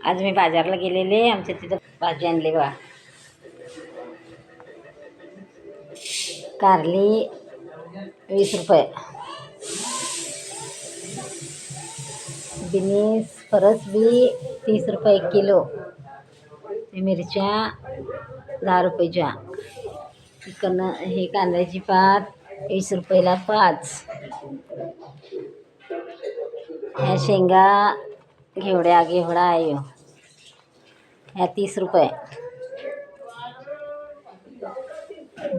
आज मी बाजारला गेलेले, आमच्या तिथं भाजी आणली बघा. कारली 20 रुपये, बिनीस फरसबी 30 रुपये किलो, मिरच्या 10 रुपयाच्या, हे कांद्याची पात 20 रुपयाला 5. ह्या शेंगा घेवडा आहे ह्या 30 रुपये.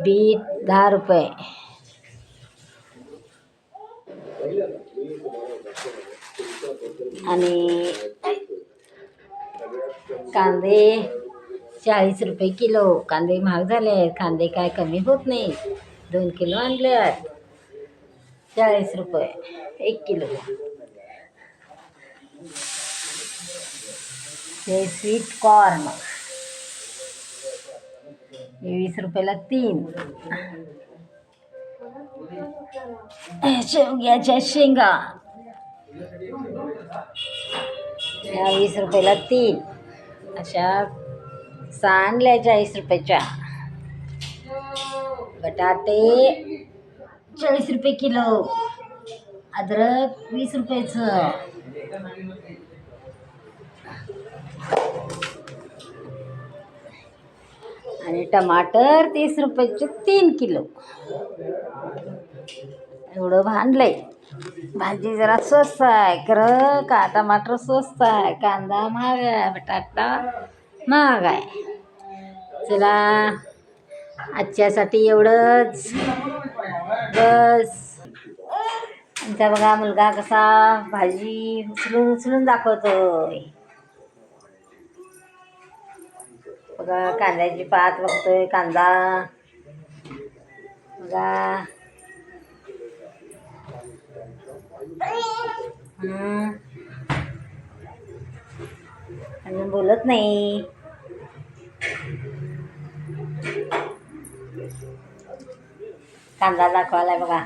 बीट 10 रुपये. आणि कांदे 40 रुपये किलो. कांदे महाग झाले आहेत, कांदे काय कमी होत नाही. 2 किलो आणले, 40 रुपये 1 किलो. हे स्वीट कॉर्न 20 रुपयाला 3. शेवग्याच्या शेंगा ह्या 20 रुपयाला 3. अशा सांडल्या 40 रुपयाच्या. बटाटे 40 रुपये किलो. अद्रक 20 रुपयाचं. आणि टमाटर 30 रुपयाचे 3 किलो. एवढं भांडलंय. भाजी जरा स्वस्त आहे खरं, का टमाटर स्वस्त आहे, कांदा महाग आहे, बटाटा महाग आहे. चला आजच्यासाठी एवढंच बस. आमचा बघा मुलगा कसा भाजी उचलून दाखवतोय बघा. कांद्याची पात बघतोय, कांदा बघा. अजून बोलत नाही. कांदा दाखवायलाय बघा.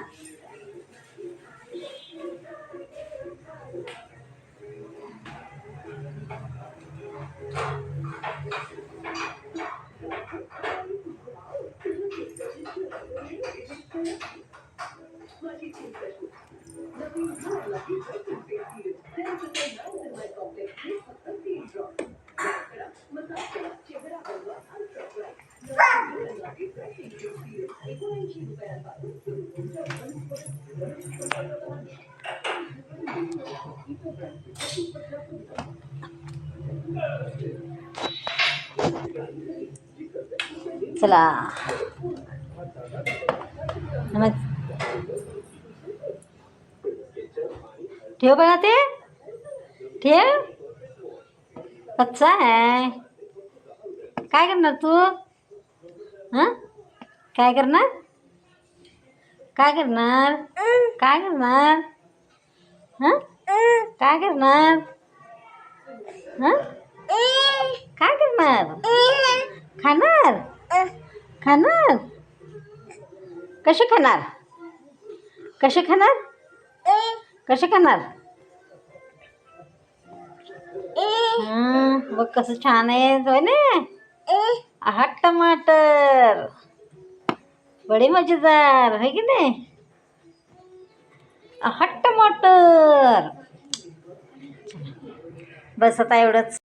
चला ठेव बघा, ते ठेव. कच्चा आहे. काय करणार तू? काय करणार? काय करणार? काय करणार? काय करणार? काय करणार? खाणार? खाणार? कसे खाणार? कसे खाणार? कसे खाणार? बघ कसं छान आहे होय ना. आहा टमाटर बडे मजेदार है की नाही. आहा टमाटर. बस आता एवढंच.